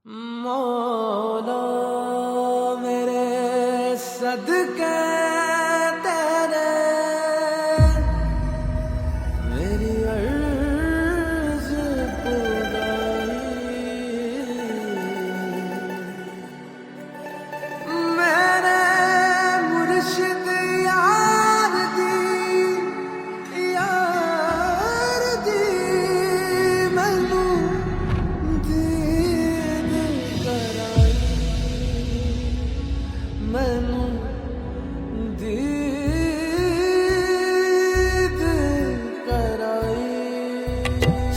मौला मेरे सदके तेरे मेरी अर्ज खुदाई मेरे मुर्शिद यार दी मैनू दीद कराई मैनू दीद कराई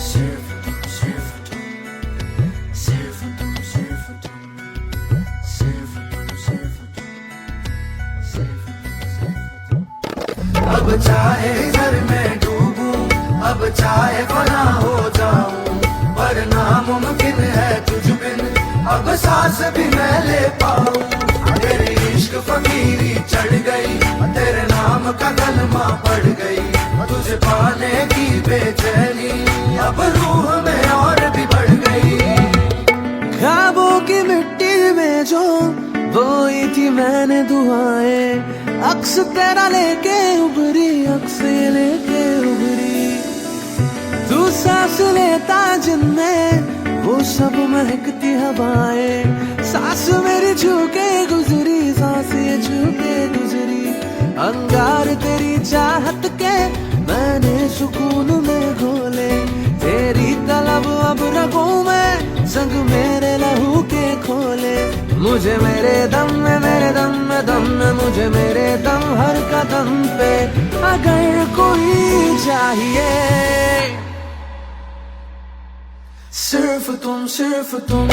सिर्फ तुम सिर्फ तुम सिर्फ तुम सिर्फ तुम सिर्फ तुम सिर्फ तुम सिर्फ तुम अब चाहे घर में डूबूं अब चाहे फना हो जाऊं पर नामुमकिन है तुझ बिन अब सांस भी मैं ले पाऊं तेरी इश्क फकीरी चढ़ गई तेरे नाम का कलमा पड़ गई तुझे पाने की बेचैनी अब रूह में और भी बढ़ गई ख्वाबों की मिट्टी में जो बोई थी मैंने दुआएं अक्स तेरा लेके उभरी अक्स लेके उभरी तू सांस लेता जिनमें वो सब महकती हवाएं सांस मेरी छूके गुजरी सांस ये छूके गुजरी अंगार तेरी चाहत के मैंने सुकून में घोले तेरी तलब अब रगों में संग मेरे लहू के खोले मुझे मेरे दम में मुझे मेरे दम हर कदम पे अगर कोई चाहिए सिर्फ तुम सिर्फ तुम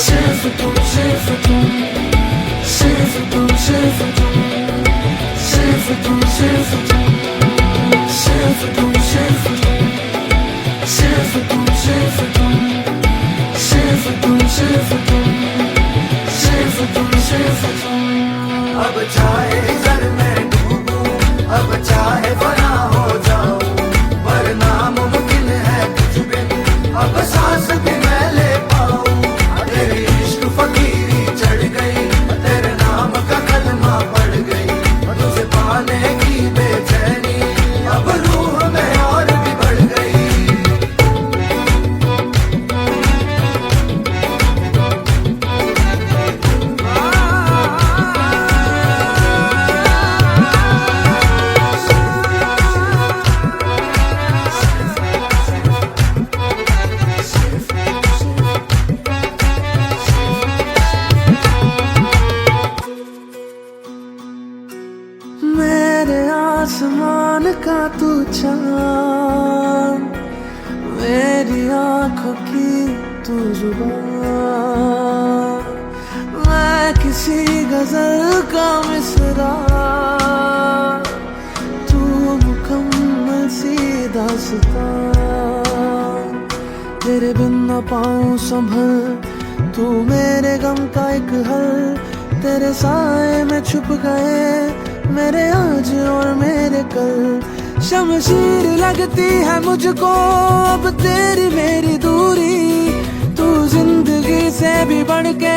सिर्फ तुम सिर्फ तुम सिर्फ तुम सिर्फ तुम सिर्फ तुम सिर्फ तुम सिर्फ तुम सिर्फ तुम सिर्फ तुम सिर्फ तुम सिर्फ तुम सिर्फ तुम सिर्फ तुम सिर्फ तुम अब चाहे घर में डूबूं अब चाहे फना हो जाऊं पर नामुमकिन है कुछ बिन अब सांस भी मैं ले पाऊं तेरी इश्क फकीरी चढ़ गई तेरे नाम का कलमा पड़ गई तुझे पाने की बेचैनी अब रूह में और भी बढ़ गई मेरे आसमान का तू चाँद मेरी आंखों की तू जुबान मैं किसी गजल का मिसरा तू मुकम्मल सी दास्तान तेरे बिन न पाऊं संभल तू मेरे गम का एक हल तेरे साए में छुप गए मेरे आज और मेरे कल शमशीर लगती है मुझको अब तेरी मेरी दूरी तू जिंदगी से भी बढ़ के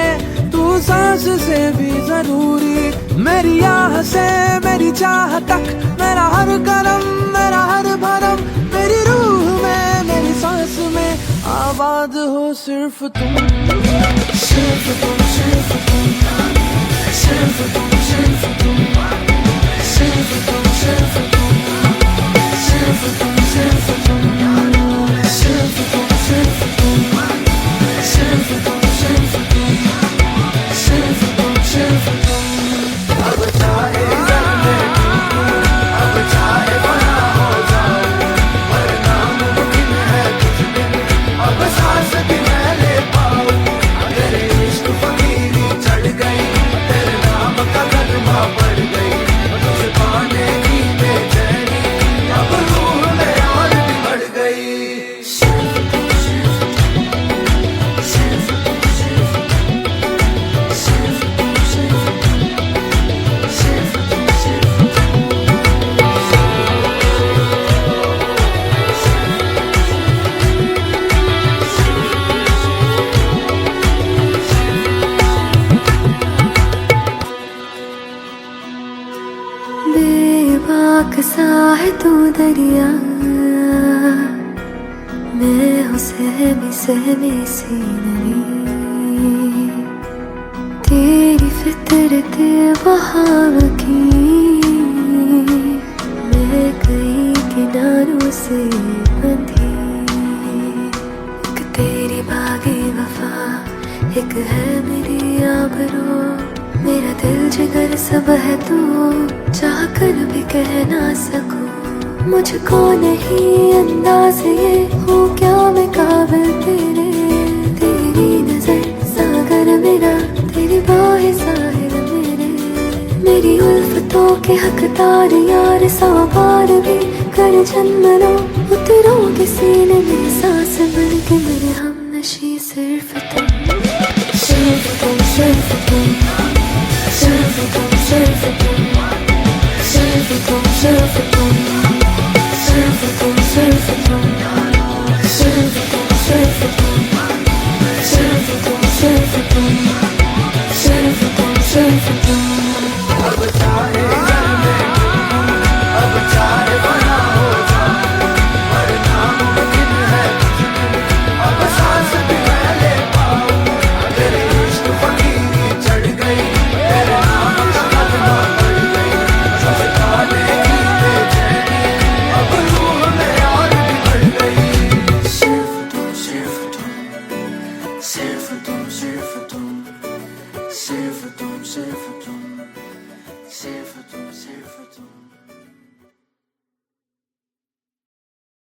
तू सांस से भी जरूरी मेरी आह से मेरी चाह तक मेरा हर कदम मेरा हर भरम मेरी रूह में मेरी सांस में आबाद हो सिर्फ तुम सिर्फ तुम सिर्फ तुम सिर्फ तुम सिर्फ तुम सिर्फ तुम सिर्फ तुम सिर्फ तुम सिर्फ तुम सिर्फ तुम सिर्फ तुम सिर्फ तुम सिर्फ तुम सिर्फ तुम सिर्फ तुम अब चाहे घर में डूबूं अब चाहे फना हो जाऊं पर नामुमकिन है कुछ बिन अब सांस भी मैं ले पाऊं तेरी इश्क फकीरी चढ़ गई तेरे नाम का कलमा पड़ गई तुझे पाने की बेचैनी अब रूह में और भी बढ़ गई सिर्फ तुम दरिया, मैं हूँ सहमी सहमी सी नदी। तेरी फितरत वहाव की, मैं कई किनारों से बंधी। एक तेरी बागी वफा, एक है मेरी आबरू। मेरा दिल जिगर सब है तू, चाह कर भी कह ना सकूं। मुझको नहीं अंदाज ये, हूँ क्या मैं काबिल तेरे। तेरी नजर सागर मेरा, तेरी बाहें साहिल मेरे। मेरी उल्फतों के हकदार यार, 100 बार भी कर जन्म लो, उतरोगे सीने में सांस बन के मेरे हमनशी। सिर्फ तुम, सिर्फ तुम, सिर्फ तुम, सिर्फ तुम, सिर्फ तुम, सिर्फ तुम, सिर्फ तुम, सिर्फ तुम, सिर्फ तुम, सिर्फ तुम, सिर्फ तुम।